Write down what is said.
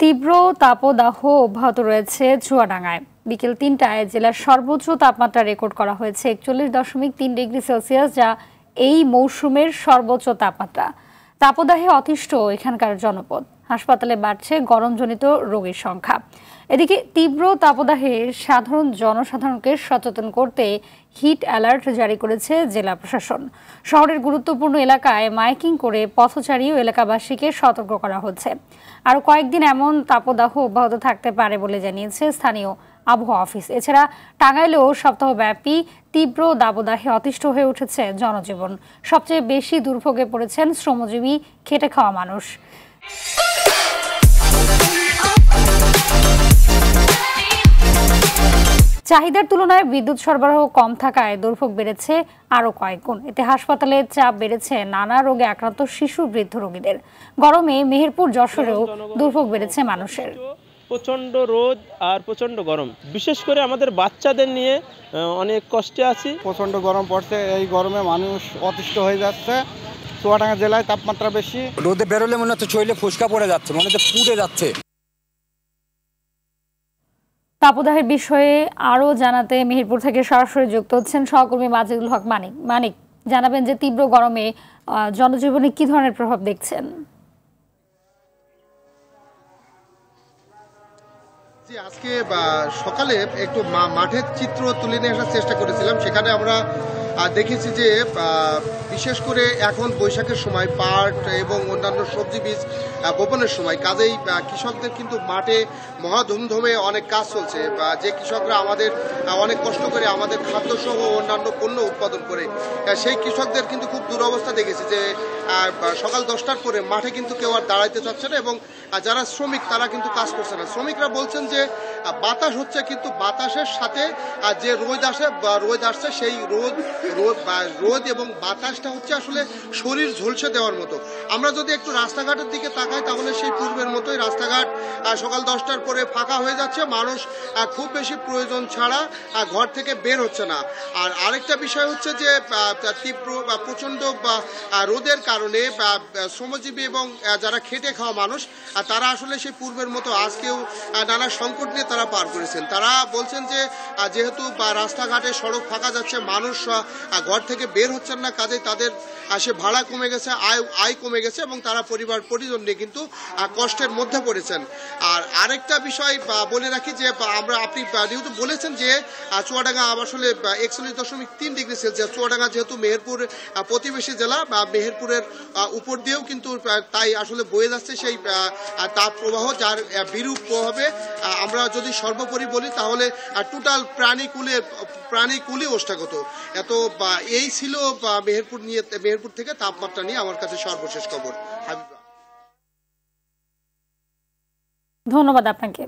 তীব্র তাপদাহ অব্যাহত রয়েছে চুয়াডাঙ্গায়। বিকেল ৩টায় জেলার সর্বোচ্চ তাপমাত্রা রেকর্ড করা হয়েছে ৪১.৩ ডিগ্রি সেলসিয়াস, যা এই মৌসুমের সর্বোচ্চ তাপমাত্রা। তাপদাহে অতিষ্ঠ এখানকার জনপদ। হাসপাতালে বাড়ছে গরমজনিত রোগীর সংখ্যা। এদিকে তীব্র তাপদাহে জনসাধারণকে সচেতন করতে হিট অ্যালার্ট জারি করেছে জেলা প্রশাসন। শহরের গুরুত্বপূর্ণ এলাকায় মাইকিং করে পথচারী ও এলাকাবাসীকে সতর্ক করা হচ্ছে। আরও কয়েকদিন এমন তাপদাহ অব্যাহত থাকতে পারে বলে জানিয়েছে স্থানীয় আবহাওয়া অফিস। এছাড়া টাঙ্গাইলেও সপ্তাহব্যাপী তীব্র দাবদাহে অতিষ্ঠ হয়ে উঠেছে জনজীবন। সবচেয়ে বেশি দুর্ভোগে পড়েছেন শ্রমজীবী খেটে খাওয়া মানুষ। চাহিদার তুলনায় বিদ্যুৎ সরবরাহ কম থাকায় দুর্ভোগ বেড়েছে আরও কয়েক গুণ। এতে হাসপাতালে চাপ বেড়েছে নানা রোগে আক্রান্ত শিশু বৃদ্ধ রোগীদের। গরমে মেহেরপুর যশোরেও দুর্ভোগ বেড়েছে মানুষের। প্রচন্ড রোদ আর প্রচন্ড গরম, বিশেষ করে আমাদের বাচ্চাদের নিয়ে অনেক কষ্টে আছি। প্রচন্ড গরম পড়ছে, এই গরমে মানুষ অতিষ্ঠ হয়ে যাচ্ছে। চুয়াডাঙ্গা জেলায় তাপমাত্রা বেশি, রোদে বেরোলে মনে হচ্ছে শরীরে ফুসকা পড়ে যাচ্ছে, মনে হচ্ছে পুড়ে যাচ্ছে। তাপদাহের বিষয়ে আরও জানাতে মেহেরপুর থেকে সরাসরি যুক্ত হচ্ছেন সহকর্মী মাজেদুল হক মানিক। জানাবেন যে তীব্র গরমে জনজীবনে কি ধরনের প্রভাব দেখছেন? আজকে সকালে একটু মাঠের চিত্র তুলে নিয়ে আসার চেষ্টা করেছিলাম। সেখানে আমরা দেখেছি যে বিশেষ করে এখন বৈশাখের সময় পাট এবং অন্যান্য সবজি বীজ বপনের সময়, কাজেই কৃষকদের কিন্তু মাঠে মহা ধুমধমে অনেক কাজ চলছে। যে কৃষকরা আমাদের অনেক কষ্ট করে আমাদের খাদ্যসহ অন্যান্য পণ্য উৎপাদন করে, সেই কৃষকদের কিন্তু খুব দুরবস্থা দেখেছি যে সকাল 10টার পরে মাঠে কিন্তু কেউ আর দাঁড়াইতে চাচ্ছে না এবং যারা শ্রমিক তারা কিন্তু কাজ করছে না। শ্রমিকরা বলছেন যে বাতাস হচ্ছে, কিন্তু বাতাসের সাথে যে রোদ আসছে সেই রোদ এবং বাতাসটা হচ্ছে আসলে শরীর ঝলসে দেওয়ার মতো। আমরা যদি একটু রাস্তাঘাটের দিকে তাকাই তাহলে সেই পূর্বের মতোই রাস্তাঘাট সকাল 10টার পরে ফাঁকা হয়ে যাচ্ছে। মানুষ খুব বেশি প্রয়োজন ছাড়া ঘর থেকে বের হচ্ছে না। আর আরেকটা বিষয় হচ্ছে যে তীব্র বা প্রচন্ড রোদের কারণে শ্রমজীবী এবং যারা খেটে খাওয়া মানুষ তারা আসলে সেই পূর্বের মতো আজকেও নানা সংকট নিয়ে তারা পার করেছেন। তারা বলছেন যে যেহেতু রাস্তাঘাটে সড়ক ফাঁকা যাচ্ছে, মানুষ ঘর থেকে বের হচ্ছেন না, কাজে তাদের সে ভাড়া কমে গেছে, আয় কমে গেছে এবং তারা পরিবার পরিজন নিয়ে কিন্তু কষ্টের মধ্যে পড়েছেন। আর আরেকটা বিষয় বলে রাখি যে আপনি যেহেতু বলেছেন যে চুয়াডাঙ্গা আসলে 41.3 ডিগ্রি সেলসিয়াস, চুয়াডাঙ্গা যেহেতু মেহেরপুর প্রতিবেশী জেলা, মেহেরপুরের উপর দিয়েও কিন্তু তাই আসলে বয়ে যাচ্ছে সেই তাপ প্রবাহ, যার বিরূপ প্রভাবে আমরা যদি সর্বোপরি বলি তাহলে টোটাল প্রাণীকুলই ওষ্ঠাগত। এই ছিল মেহেরপুর থেকে তাপমাত্রা নিয়ে আমার কাছে সর্বশেষ খবর। ধন্যবাদ আপনাকে।